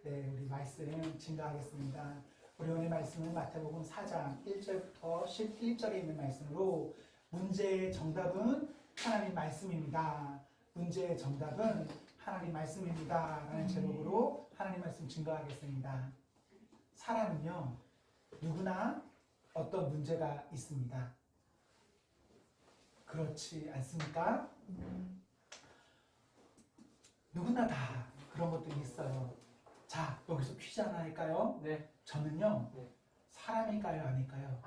네, 우리 말씀 증거하겠습니다. 우리 오늘 말씀은 마태복음 4장 1절부터 11절에 있는 말씀으로 문제의 정답은 하나님 말씀입니다. 문제의 정답은 하나님 말씀입니다. 라는 제목으로 하나님 말씀 증거하겠습니다. 사람은요, 누구나 어떤 문제가 있습니다. 그렇지 않습니까? 누구나 다 그런 것들이 있어요. 자, 여기서 퀴즈 하나 할까요? 네. 저는요, 네. 사람일까요? 아닐까요?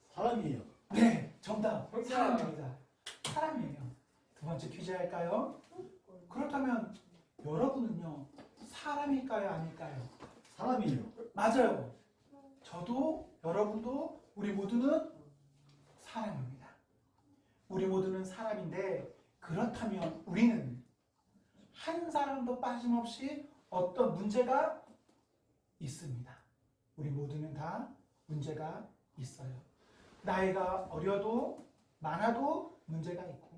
사람이에요. 네, 정답. 정답. 사람입니다. 사람이에요. 두 번째 퀴즈 할까요? 그렇다면 여러분은요, 사람일까요? 아닐까요? 사람이에요. 맞아요. 저도, 여러분도, 우리 모두는 사람입니다. 우리 모두는 사람인데, 그렇다면 우리는 한 사람도 빠짐없이 어떤 문제가 있습니다. 우리 모두는 다 문제가 있어요. 나이가 어려도 많아도 문제가 있고,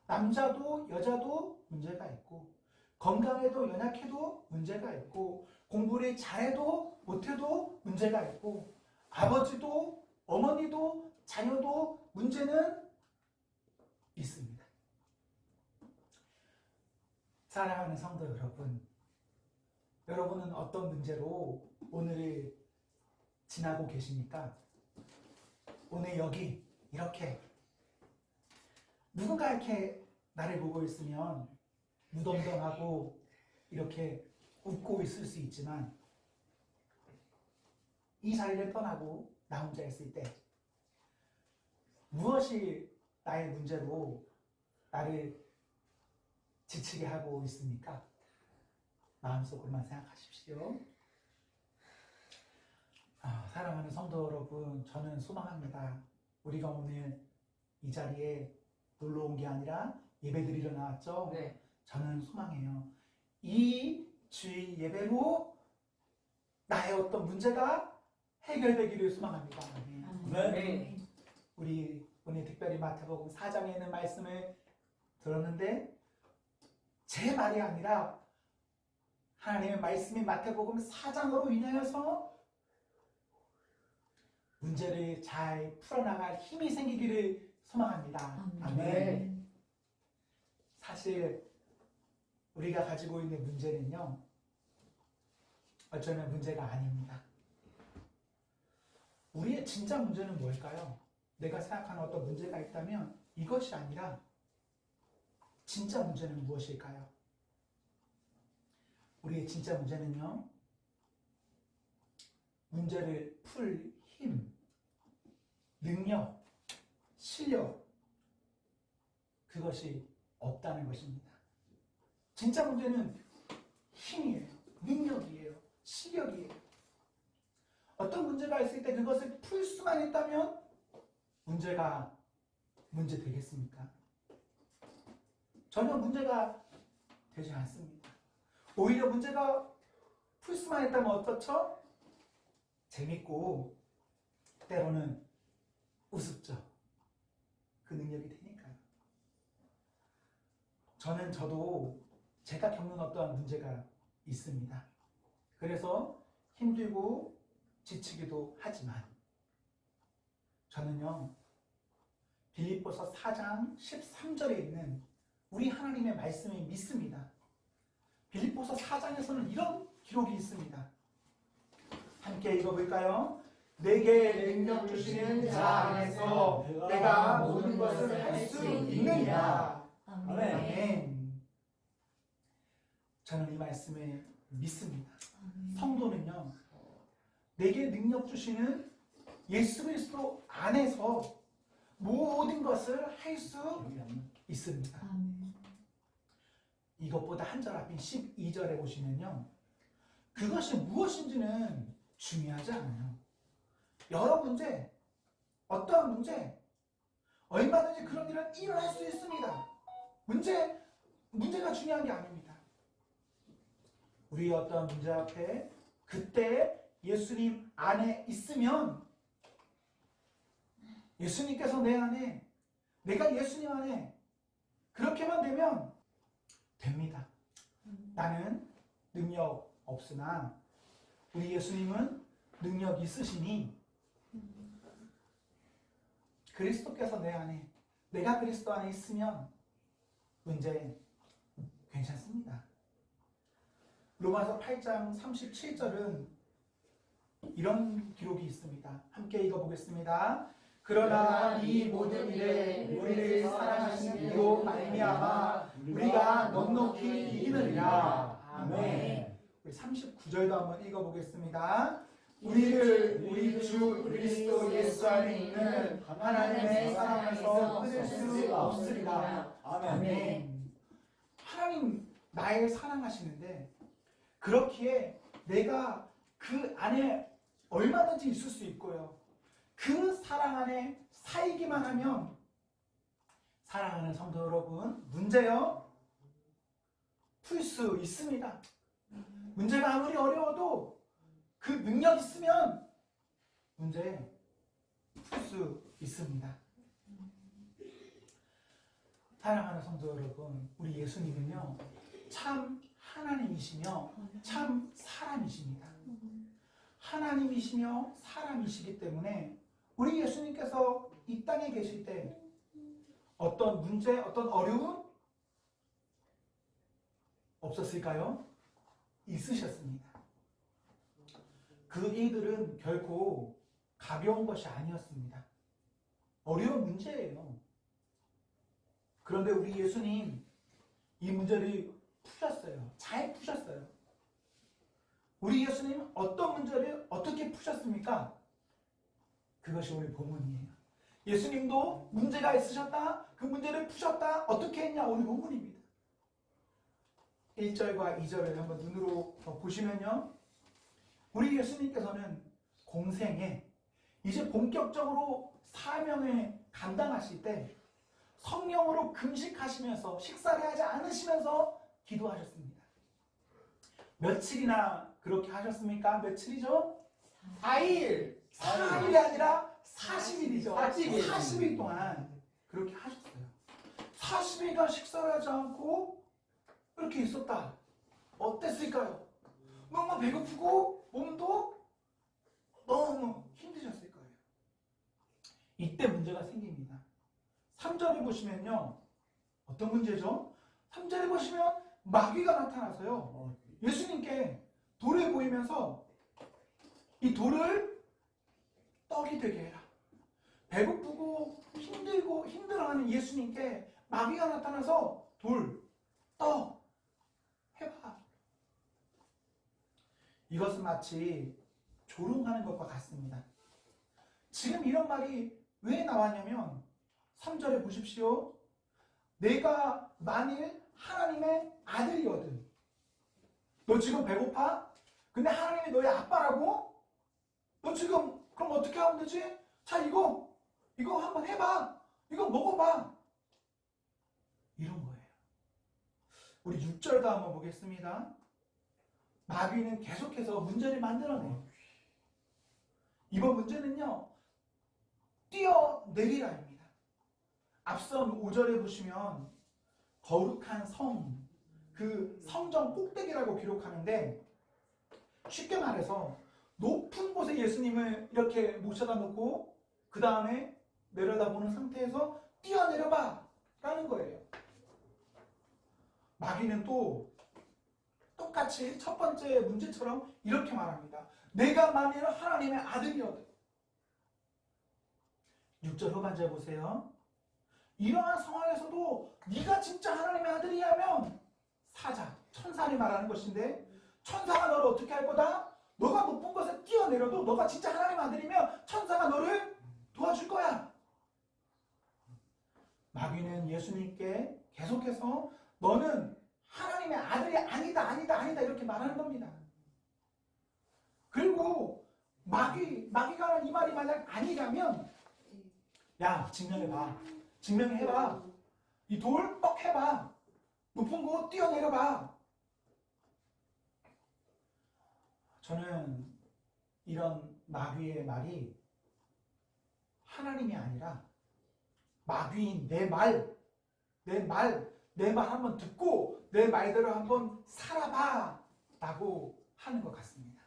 남자도 여자도 문제가 있고, 건강해도 연약해도 문제가 있고, 공부를 잘해도 못해도 문제가 있고, 아버지도 어머니도 자녀도 문제는 있습니다. 사랑하는 성도 여러분, 여러분은 어떤 문제로 오늘을 지나고 계십니까? 오늘 여기 이렇게 누군가 이렇게 나를 보고 있으면 무덤덤하고 이렇게 웃고 있을 수 있지만, 이 자리를 떠나고 나 혼자 있을 때 무엇이 나의 문제로 나를 지치게 하고 있습니까? 마음속으로만 생각하십시오. 사랑하는 성도 여러분, 저는 소망합니다. 우리가 오늘 이 자리에 놀러 온 게 아니라 예배드리러 나왔죠? 네. 저는 소망해요. 이 주일 예배로 나의 어떤 문제가 해결되기를 소망합니다. 네. 우리 오늘 특별히 마태복음 4장에 있는 말씀을 들었는데, 제 말이 아니라 하나님의 말씀인 마태복음 4장으로 인하여서 문제를 잘 풀어나갈 힘이 생기기를 소망합니다. 아멘. 사실 우리가 가지고 있는 문제는요, 어쩌면 문제가 아닙니다. 우리의 진짜 문제는 뭘까요? 내가 생각하는 어떤 문제가 있다면 이것이 아니라 진짜 문제는 무엇일까요? 우리의 진짜 문제는요, 문제를 풀 힘, 능력, 실력, 그것이 없다는 것입니다. 진짜 문제는 힘이에요. 능력이에요. 실력이에요. 어떤 문제가 있을 때 그것을 풀 수만 있다면 문제가 문제 되겠습니까? 전혀 문제가 되지 않습니다. 오히려 문제가 풀 수만 있다면 어떻죠? 재밌고 때로는 우습죠. 그 능력이 되니까요. 저도 제가 겪는 어떠한 문제가 있습니다. 그래서 힘들고 지치기도 하지만 저는요, 빌립보서 4장 13절에 있는 우리 하나님의 말씀을 믿습니다. 빌립보서 4장에서는 이런 기록이 있습니다. 함께 읽어볼까요? 내게 능력 주시는 자 안에서 내가 모든 것을 할 수 있느니라. 아멘. 저는 이 말씀을 믿습니다. 성도는요, 내게 능력 주시는 예수 그리스도 안에서 모든 것을 할 수 있습니다. 이것보다 한 절 앞인 12절에 보시면요, 그것이 무엇인지는 중요하지 않아요. 여러 문제, 어떠한 문제, 얼마든지 그런 일은 일어날 수 있습니다. 문제가 중요한 게 아닙니다. 우리의 어떠한 문제 앞에 그때 예수님 안에 있으면, 예수님께서 내 안에, 내가 예수님 안에 그렇게만 되면 됩니다. 나는 능력 없으나 우리 예수님은 능력이 있으시니 그리스도께서 내 안에, 내가 그리스도 안에 있으면 문제 괜찮습니다. 로마서 8장 37절은 이런 기록이 있습니다. 함께 읽어보겠습니다. 그러나 이 모든 일에 우리를 사랑하신 이로 말미암아 우리가 넉넉히 이기느니라. 아멘. 우리 39절도 한번 읽어보겠습니다. 우리를 우리 주 그리스도 예수 안에 있는 하나님의 사랑에서 끊을 수 없으리라. 아멘. 하나님 나를 사랑하시는데 그렇기에 내가 그 안에 얼마든지 있을 수 있고요. 그 사랑 안에 살기만 하면, 사랑하는 성도 여러분, 문제요 풀 수 있습니다. 문제가 아무리 어려워도 그 능력 있으면 문제 풀 수 있습니다. 사랑하는 성도 여러분, 우리 예수님은요 참 하나님이시며 참 사람이십니다. 하나님이시며 사람이시기 때문에 우리 예수님께서 이 땅에 계실 때 어떤 문제, 어떤 어려움 없었을까요? 있으셨습니다. 그 일들은 결코 가벼운 것이 아니었습니다. 어려운 문제예요. 그런데 우리 예수님 이 문제를 푸셨어요. 잘 푸셨어요. 우리 예수님은 어떤 문제를 어떻게 푸셨습니까? 그것이 오늘 본문이에요. 예수님도 문제가 있으셨다. 그 문제를 푸셨다. 어떻게 했냐? 오늘 본문입니다. 1절과 2절을 한번 눈으로 보시면요. 우리 예수님께서는 공생에 이제 본격적으로 사명을 감당하실 때 성령으로 금식하시면서 식사를 하지 않으시면서 기도하셨습니다. 며칠이나 그렇게 하셨습니까? 며칠이죠? 4일. 4일이 아니라 40일이죠. 40일 동안 그렇게 하셨어요. 40일간 식사를 하지 않고 이렇게 있었다. 어땠을까요? 너무 배고프고 몸도 너무 힘드셨을 거예요. 이때 문제가 생깁니다. 3절에 보시면요. 어떤 문제죠? 3절에 보시면 마귀가 나타나서요. 예수님께 돌을 보이면서 이 돌을 떡이 되게 해라. 배고프고 힘들고 힘들어하는 예수님께 마귀가 나타나서 돌, 떡 해봐. 이것은 마치 조롱하는 것과 같습니다. 지금 이런 말이 왜 나왔냐면 3절에 보십시오. 내가 만일 하나님의 아들이거든. 너 지금 배고파? 근데 하나님이 너의 아빠라고? 너 지금 그럼 어떻게 하면 되지? 자, 이거 한번 해봐. 이거 먹어봐. 이런 거예요. 우리 6절도 한번 보겠습니다. 마귀는 계속해서 문제를 만들어내요. 이번 문제는요. 뛰어내리라입니다. 앞선 5절에 보시면 거룩한 성, 그 성전 꼭대기라고 기록하는데 쉽게 말해서 높은 곳에 예수님을 이렇게 모셔다 놓고 그 다음에 내려다보는 상태에서 뛰어내려봐 라는 거예요. 마귀는 또 똑같이 첫 번째 문제처럼 이렇게 말합니다. 내가 만일 하나님의 아들이거든. 6절 후반절 보세요. 이러한 상황에서도 네가 진짜 하나님의 아들이라면 사자, 천사를 말하는 것인데 천사가 너를 어떻게 할 거다? 너가 높은 곳에 뛰어내려도 너가 진짜 하나님의 아들이면 천사가 너를 도와줄 거야. 마귀는 예수님께 계속해서 너는 하나님의 아들이 아니다 이렇게 말하는 겁니다. 그리고 마귀가 하는 이 말이 만약 아니라면 야, 증명해봐. 증명해봐. 이 돌 떡 해봐. 높은 곳 뛰어내려봐. 저는 이런 마귀의 말이 하나님이 아니라 마귀인 내 말 한번 듣고 내 말대로 한번 살아봐 라고 하는 것 같습니다.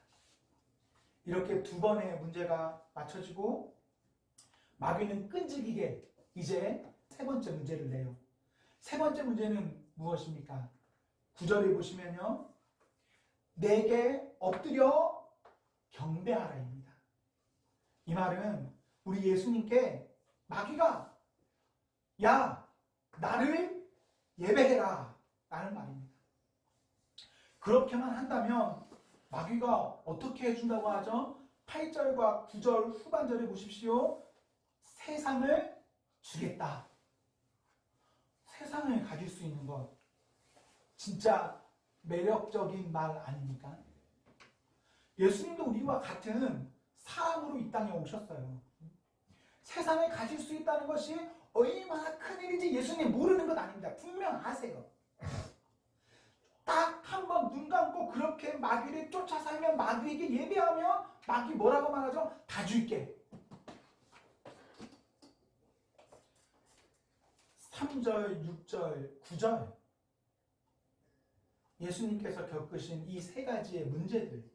이렇게 두 번의 문제가 맞춰지고 마귀는 끈질기게 이제 세 번째 문제를 내요. 세 번째 문제는 무엇입니까? 9절에 보시면요. 내게 엎드려 경배하라입니다. 이 말은 우리 예수님께 마귀가 야 나를 예배해라 라는 말입니다. 그렇게만 한다면 마귀가 어떻게 해준다고 하죠? 8절과 9절 후반절에 보십시오. 세상을 주겠다. 세상을 가질 수 있는 것 진짜 매력적인 말 아닙니까? 예수님도 우리와 같은 사람으로 이 땅에 오셨어요. 세상을 가질 수 있다는 것이 얼마나 큰일인지 예수님 모르는 것 아닙니다. 분명 아세요. 딱 한 번 눈 감고 그렇게 마귀를 쫓아 살면 마귀에게 예배하면 마귀 뭐라고 말하죠? 다 줄게. 3절, 6절, 9절 예수님께서 겪으신 이 세 가지의 문제들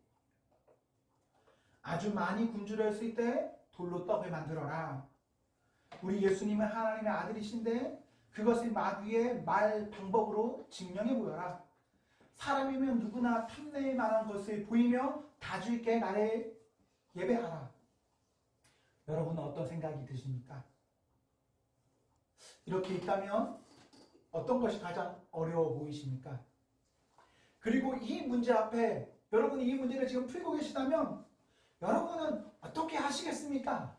아주 많이 굶주렸을 때 돌로 떡을 만들어라. 우리 예수님은 하나님의 아들이신데 그것을 마귀의 말 방법으로 증명해 보여라. 사람이면 누구나 탐낼 만한 것을 보이며 다 줄게 나를 예배하라. 여러분은 어떤 생각이 드십니까? 이렇게 있다면 어떤 것이 가장 어려워 보이십니까? 그리고 이 문제 앞에 여러분이 이 문제를 지금 풀고 계시다면 여러분은 어떻게 하시겠습니까?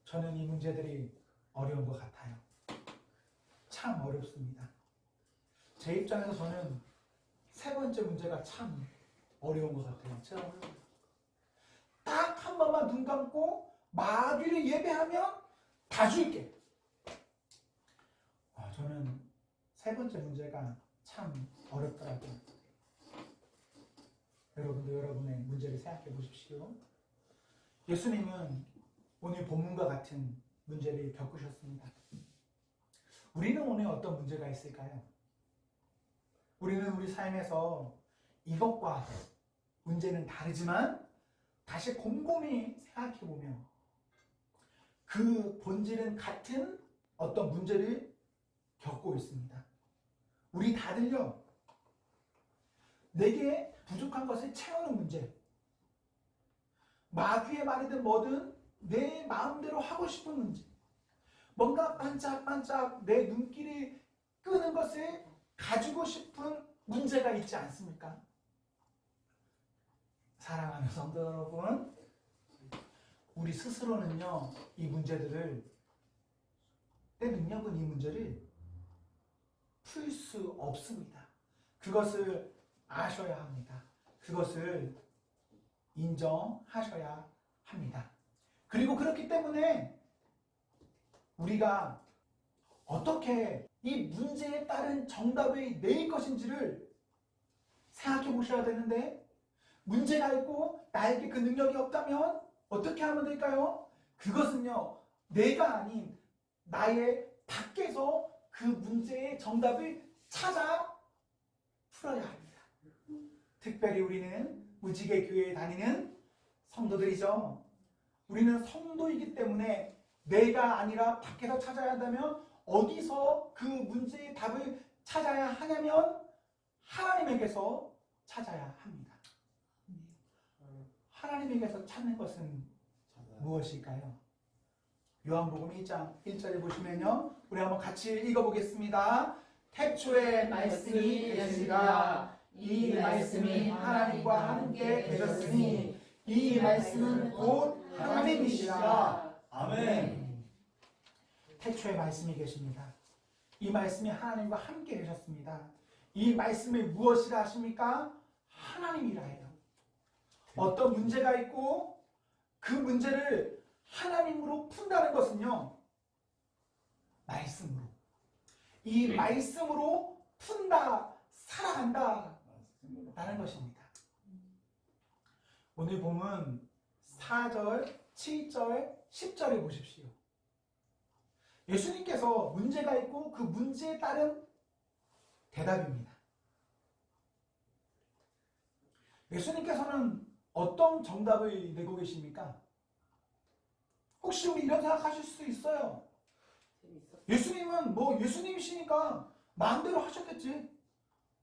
저는 이 문제들이 어려운 것 같아요. 참 어렵습니다. 제 입장에서 저는 세 번째 문제가 참 어려운 것 같아요. 딱 한 번만 눈 감고 마귀를 예배하면 다 줄게. 저는 세 번째 문제가 참 어렵더라고요. 여러분도 여러분의 문제를 생각해 보십시오. 예수님은 오늘 본문과 같은 문제를 겪으셨습니다. 우리는 오늘 어떤 문제가 있을까요? 우리는 우리 삶에서 이것과 문제는 다르지만 다시 곰곰이 생각해 보면 그 본질은 같은 어떤 문제를 겪고 있습니다. 우리 다들요, 내게 부족한 것을 채우는 문제, 마귀의 말이든 뭐든 내 마음대로 하고 싶은 문제, 뭔가 반짝반짝 내 눈길이 끄는 것을 가지고 싶은 문제가 있지 않습니까? 사랑하는 성도 여러분, 우리 스스로는요, 이 문제들을, 내 능력은 이 문제를 풀 수 없습니다. 그것을 아셔야 합니다. 그것을 인정하셔야 합니다. 그리고 그렇기 때문에 우리가 어떻게 이 문제에 따른 정답이 내일 것인지를 생각해 보셔야 되는데, 문제가 있고 나에게 그 능력이 없다면 어떻게 하면 될까요? 그것은요, 내가 아닌 나의 밖에서 그 문제의 정답을 찾아 풀어야 합니다. 특별히 우리는 무지개 교회에 다니는 성도들이죠. 우리는 성도이기 때문에 내가 아니라 밖에서 찾아야 한다면 어디서 그 문제의 답을 찾아야 하냐면 하나님에게서 찾아야 합니다. 하나님에게서 찾는 것은 무엇일까요? 요한복음 1장 1절에 보시면요, 우리 한번 같이 읽어보겠습니다. 태초에 말씀이 계시니라. 이 말씀이 하나님과 함께 계셨으니 이 말씀은 곧 하나님이시라. 아멘. 태초에 말씀이 계십니다. 이 말씀이 하나님과 함께 계셨습니다. 이 말씀을 무엇이라 하십니까? 하나님이라 해요. 어떤 문제가 있고 그 문제를 하나님으로 푼다는 것은요, 말씀으로, 이 말씀으로 푼다, 살아간다 라는 것입니다. 오늘 보면 4절, 7절, 10절에 보십시오. 예수님께서 문제가 있고 그 문제에 따른 대답입니다. 예수님께서는 어떤 정답을 내고 계십니까? 혹시 우리 이런 생각하실 수 있어요. 예수님은 뭐 예수님이시니까 마음대로 하셨겠지.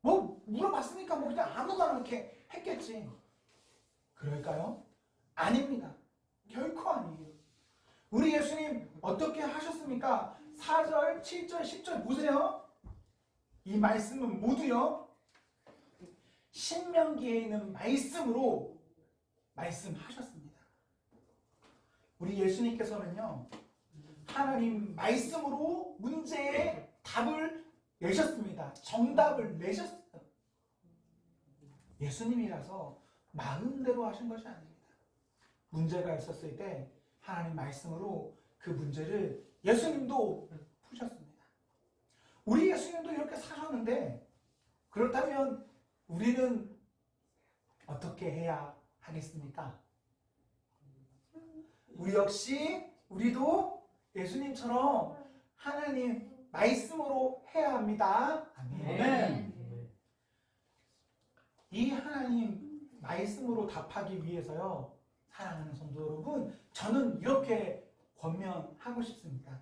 뭐 물어봤으니까 뭐 그냥 아무거나 이렇게 했겠지. 그럴까요? 아닙니다. 결코 아니에요. 우리 예수님 어떻게 하셨습니까? 4절, 7절, 10절 보세요. 이 말씀은 모두요. 신명기에 있는 말씀으로 말씀하셨습니다. 우리 예수님께서는요. 하나님 말씀으로 문제의 답을 내셨습니다. 정답을 내셨어요. 예수님이라서 마음대로 하신 것이 아닙니다. 문제가 있었을 때 하나님 말씀으로 그 문제를 예수님도 푸셨습니다. 우리 예수님도 이렇게 사셨는데 그렇다면 우리는 어떻게 해야 하겠습니까? 우리 역시 우리도 예수님처럼 하나님 말씀으로 해야 합니다. 아멘. 이 하나님 말씀으로 답하기 위해서요. 사랑하는 성도 여러분, 저는 이렇게 권면하고 싶습니다.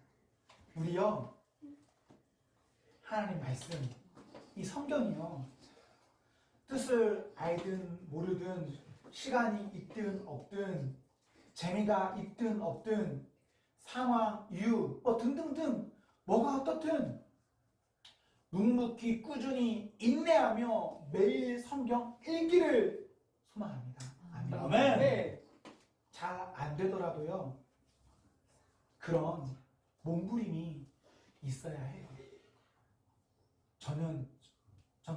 우리요. 하나님 말씀, 이 성경이요. 뜻을 알든 모르든 시간이 있든 없든 재미가 있든 없든 상황, 이유 뭐 등등등 뭐가 어떻든 묵묵히 꾸준히 인내하며 매일 성경 읽기를 소망합니다. 아멘. 아멘. 네. 잘 안 되더라도요. 그런 몸부림이 있어야 해요. 전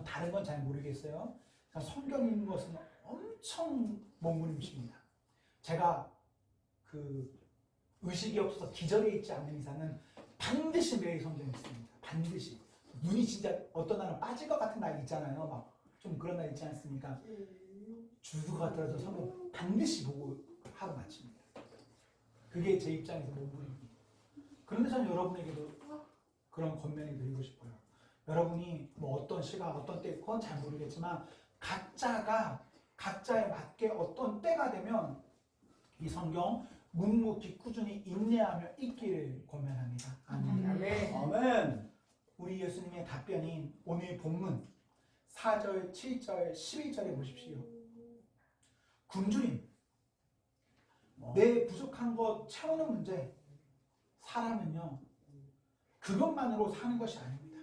다른 건 잘 모르겠어요. 성경 읽는 것은 엄청 몸부림칩니다. 제가 그 의식이 없어서 기절해 있지 않는 이상은 반드시 매일 성경 읽습니다. 반드시. 눈이 진짜 어떤 날은 빠질 것 같은 날 있잖아요. 막 좀 그런 날 있지 않습니까? 죽을 것 같더라도 성경 반드시 보고 하루 마칩니다. 그게 제 입장에서 몸부림입니다. 그런데 저는 여러분에게도 그런 권면을 드리고 싶어요. 여러분이 뭐 어떤 시간, 어떤 때, 그건 잘 모르겠지만 각자에 맞게 어떤 때가 되면 이 성경 묵묵히 꾸준히 인내하며 읽기를 권면합니다. 아멘. 아멘. 우리 예수님의 답변인 오늘 본문 4절, 7절, 11절에 보십시오. 굶주림, 내 부족한 것 채우는 문제. 사람은요, 그것만으로 사는 것이 아닙니다.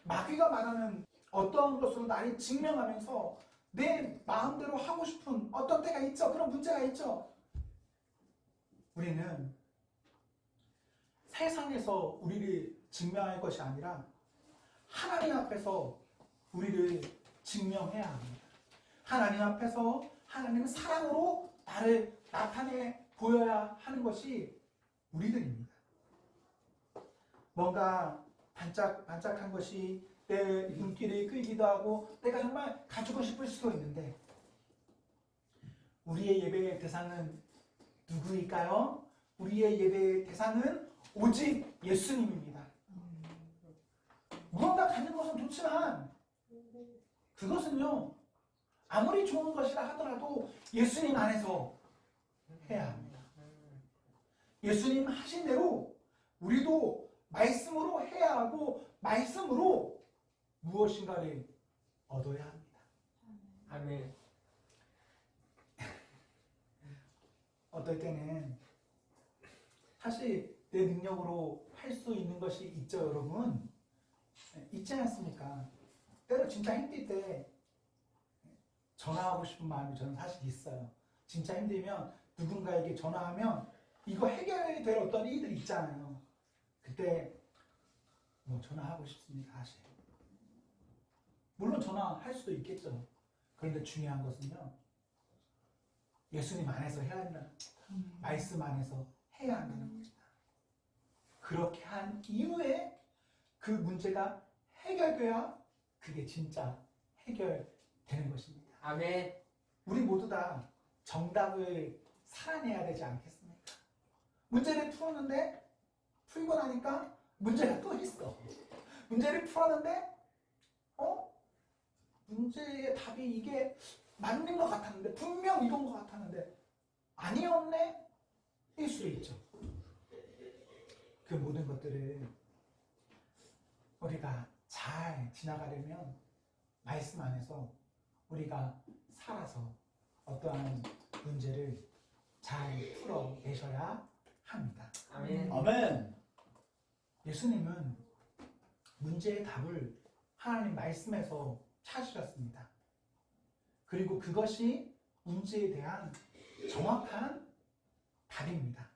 마귀가 말하는 어떤 것으로 나를 증명하면서 내 마음대로 하고 싶은 어떤 때가 있죠. 그런 문제가 있죠. 우리는 세상에서 우리를 증명할 것이 아니라 하나님 앞에서 우리를 증명해야 합니다. 하나님 앞에서 하나님은 사랑으로 나를 나타내 보여야 하는 것이 우리들입니다. 뭔가 반짝반짝한 것이 내 눈길을 끌기도 하고 내가 정말 가지고 싶을 수도 있는데 우리의 예배의 대상은 누구일까요? 우리의 예배의 대상은 오직 예수님입니다. 무언가 갖는 것은 좋지만 그것은요 아무리 좋은 것이라 하더라도 예수님 안에서 해야 합니다. 예수님 하신 대로 우리도 말씀으로 해야 하고 말씀으로 무엇인가를 얻어야 합니다. 아멘. 어떨 때는 사실 내 능력으로 할 수 있는 것이 있죠, 여러분. 있지 않습니까? 때로 진짜 힘들 때 전화하고 싶은 마음이 저는 사실 있어요. 진짜 힘들면 누군가에게 전화하면 이거 해결이 될 어떤 일들이 있잖아요. 그때 뭐 전화하고 싶습니다, 사실. 물론 전화할 수도 있겠죠. 그런데 중요한 것은요. 예수님 안에서 해야 한다는 겁니다. 말씀 안에서 해야 한다는 겁니다. 그렇게 한 이후에 그 문제가 해결돼야 그게 진짜 해결되는 것입니다. 아멘. 우리 모두 다 정답을 살아내야 되지 않겠습니까? 문제를 풀었는데 풀고 나니까 문제가 또 있어. 문제를 풀었는데 문제의 답이 이게 맞는 것 같았는데, 분명 이건 것 같았는데 아니었네? 일 수 있죠. 그 모든 것들을 우리가 잘 지나가려면 말씀 안에서 우리가 살아서 어떠한 문제를 잘 풀어내셔야 합니다. 아멘. 아멘. 예수님은 문제의 답을 하나님 말씀에서 찾으셨습니다. 그리고 그것이 문제에 대한 정확한 답입니다.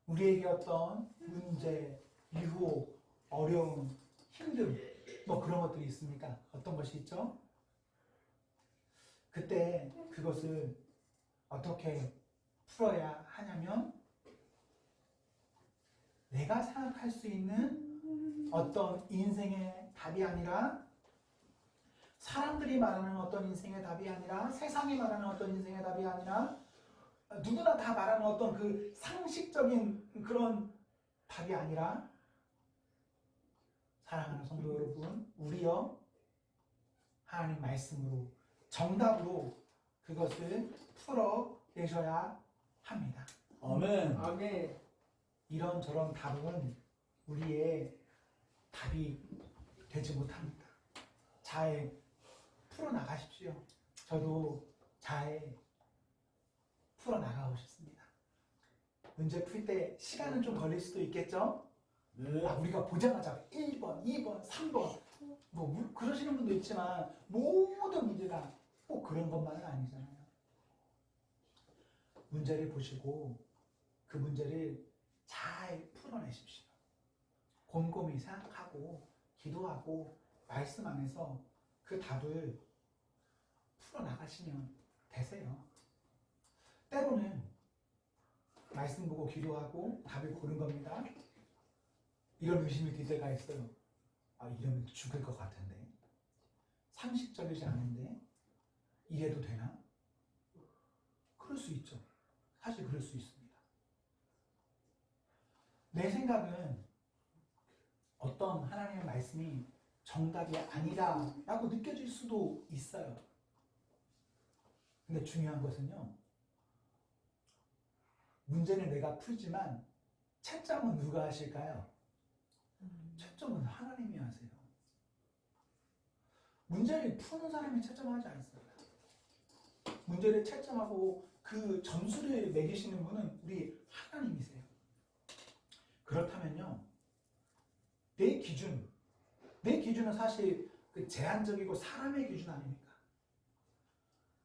우리에게 어떤 문제, 유혹, 어려움, 힘듦, 뭐 그런 것들이 있습니까? 어떤 것이 있죠? 그때 그것을 어떻게 풀어야 하냐면 내가 생각할 수 있는 어떤 인생의 답이 아니라 사람들이 말하는 어떤 인생의 답이 아니라 세상이 말하는 어떤 인생의 답이 아니라 누구나 다 말하는 어떤 그 상식적인 그런 답이 아니라 사랑하는 성도 여러분, 우리여 하나님 말씀으로 정답으로 그것을 풀어내셔야 합니다. 아멘. 아멘. 이런저런 답은 우리의 답이 되지 못합니다. 잘 풀어나가십시오. 저도 잘 풀어나가고 싶습니다. 문제 풀 때 시간은 좀 걸릴 수도 있겠죠? 네. 우리가 보자마자 1번, 2번, 3번 뭐 그러시는 분도 있지만 모든 문제가 꼭 그런 것만은 아니잖아요. 문제를 보시고 그 문제를 잘 풀어내십시오. 곰곰이 생각하고 기도하고 말씀 안에서 그 답을 풀어나가시면 되세요. 때로는 말씀 보고 기도하고 답을 고른 겁니다. 이런 의심이 들 때가 있어요. 이러면 죽을 것 같은데, 상식적이지 않은데 이래도 되나? 그럴 수 있죠. 사실 그럴 수 있습니다. 내 생각은 어떤 하나님의 말씀이 정답이 아니다라고 느껴질 수도 있어요. 근데 중요한 것은요, 문제는 내가 풀지만 채점은 누가 하실까요? 채점은 하나님이 하세요. 문제를 푸는 사람이 채점하지 않습니다. 문제를 채점하고 그 점수를 매기시는 분은 우리 하나님이세요. 그렇다면요, 내 기준은 사실 그 제한적이고 사람의 기준 아닙니까?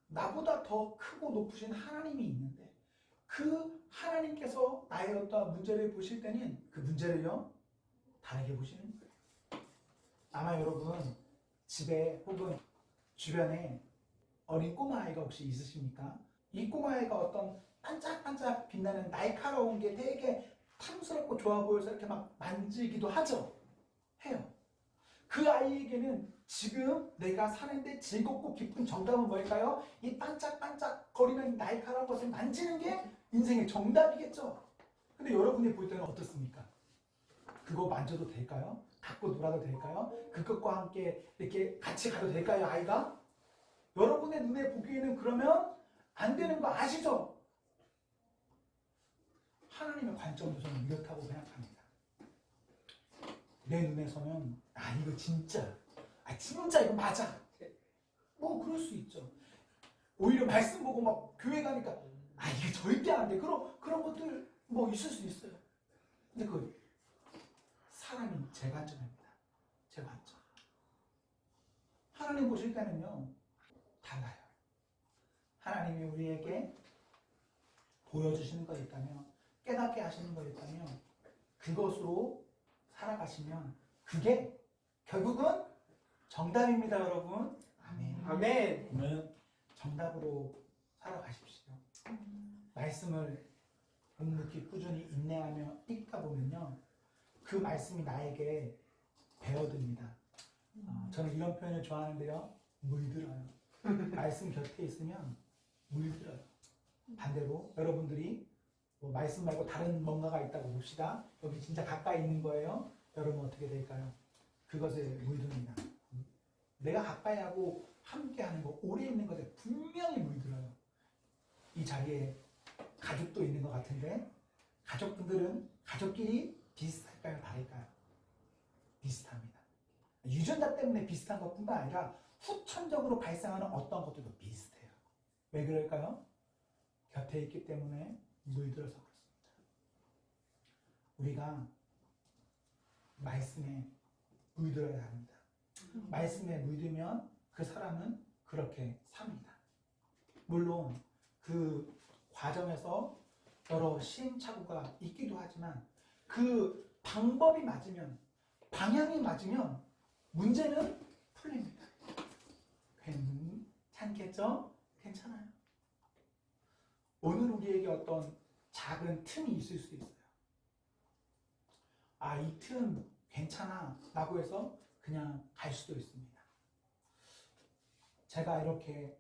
나보다 더 크고 높으신 하나님이 있는데 그 하나님께서 나의 어떠한 문제를 보실 때는 그 문제를요 다르게 보시는 거예요. 아마 여러분 집에 혹은 주변에 어린 꼬마아이가 혹시 있으십니까? 이 꼬마아이가 어떤 반짝반짝 빛나는 날카로운 게 되게 탐스럽고 좋아 보여서 이렇게 막 만지기도 하죠. 해요. 그 아이에게는 지금 내가 사는데 즐겁고 기쁜 정답은 뭘까요? 이 반짝반짝 거리는 날카로운 것을 만지는 게 인생의 정답이겠죠. 근데 여러분이 볼 때는 어떻습니까? 그거 만져도 될까요? 갖고 놀아도 될까요? 그것과 함께 이렇게 같이 가도 될까요, 아이가? 여러분의 눈에 보기에는 그러면 안 되는 거 아시죠? 하나님의 관점도 저는 이렇다고 생각합니다. 내 눈에서는 이거 진짜 이거 맞아. 뭐 그럴 수 있죠. 오히려 말씀 보고 막 교회 가니까 이게 절대 안 돼. 그런 것들 뭐 있을 수 있어요. 근데 그 사람이 제 관점입니다. 제 관점. 하나님 보실 때는요 달라요. 하나님이 우리에게 보여주시는 거 있다면, 깨닫게 하시는 거 있다면 그것으로 살아가시면 그게 결국은 정답입니다, 여러분. 아멘. 아멘. 아멘. 정답으로 살아가십시오. 말씀을 묵묵히 꾸준히 인내하며 읽다 보면요 그 말씀이 나에게 배어듭니다. 저는 이런 표현을 좋아하는데요, 물들어요. 말씀 곁에 있으면 물들어요. 반대로 여러분들이 뭐 말씀 말고 다른 뭔가가 있다고 봅시다. 여기 진짜 가까이 있는 거예요. 여러분 어떻게 될까요? 그것에 물듭니다. 내가 가까이 하고 함께 하는 거, 오래 있는 것에 분명히 물들어요. 이 자리에 가족도 있는 것 같은데 가족분들은 가족끼리 비슷할까요? 다를까요? 비슷합니다. 유전자 때문에 비슷한 것뿐만 아니라 후천적으로 발생하는 어떤 것들도 비슷해요. 왜 그럴까요? 곁에 있기 때문에 물들어서 그렇습니다. 우리가 말씀에 물들어야 합니다. 말씀에 물들면 그 사람은 그렇게 삽니다. 물론 그 과정에서 여러 시행착오가 있기도 하지만 그 방법이 맞으면, 방향이 맞으면 문제는 풀립니다. 괜찮겠죠? 괜찮아요. 오늘 우리에게 어떤 작은 틈이 있을 수 있어요. 아, 이 틈 괜찮아 라고 해서 그냥 갈 수도 있습니다. 제가 이렇게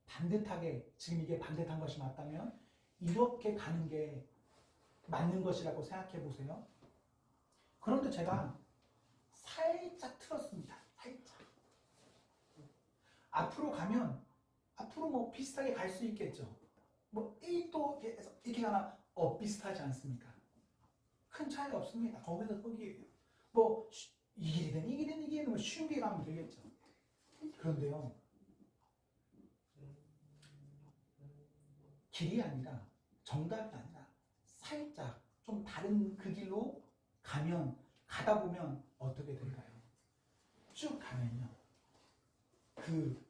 반듯하게, 지금 이게 반듯한 것이 맞다면 이렇게 가는 게 맞는 것이라고 생각해 보세요. 그런데 제가 살짝 틀었습니다. 살짝. 앞으로 가면 앞으로 뭐 비슷하게 갈 수 있겠죠. 뭐 1도 이렇게 가나 비슷하지 않습니까? 큰 차이가 없습니다. 거기서 거기에요. 뭐 이 길이든 이 길이든 이 길이든 뭐 쉬운 길 가면 되겠죠. 그런데요, 길이 아니라, 정답이 아니라 살짝 좀 다른 그 길로 가면, 가다 보면 어떻게 될까요? 쭉 가면요, 그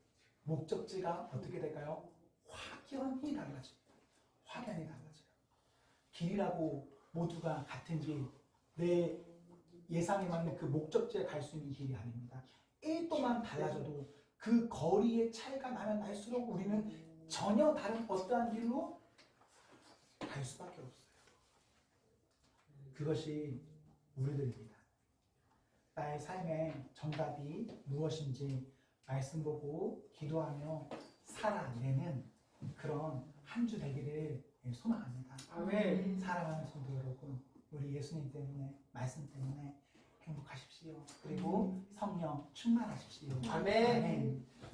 목적지가 어떻게 될까요? 확연히 달라집니다. 확연히 달라져요. 길이라고 모두가 같은 길, 내 예상에 맞는 그 목적지에 갈 수 있는 길이 아닙니다. 1도만 달라져도 그 거리의 차이가 나면 날수록 우리는 전혀 다른 어떠한 길로 갈 수밖에 없어요. 그것이 우리들입니다. 나의 삶의 정답이 무엇인지 말씀 보고 기도하며 살아내는 그런 한 주 되기를 소망합니다. 아멘. 사랑하는 성도 여러분, 우리 예수님 때문에, 말씀 때문에 행복하십시오. 그리고 성령 충만하십시오. 아멘. 아멘.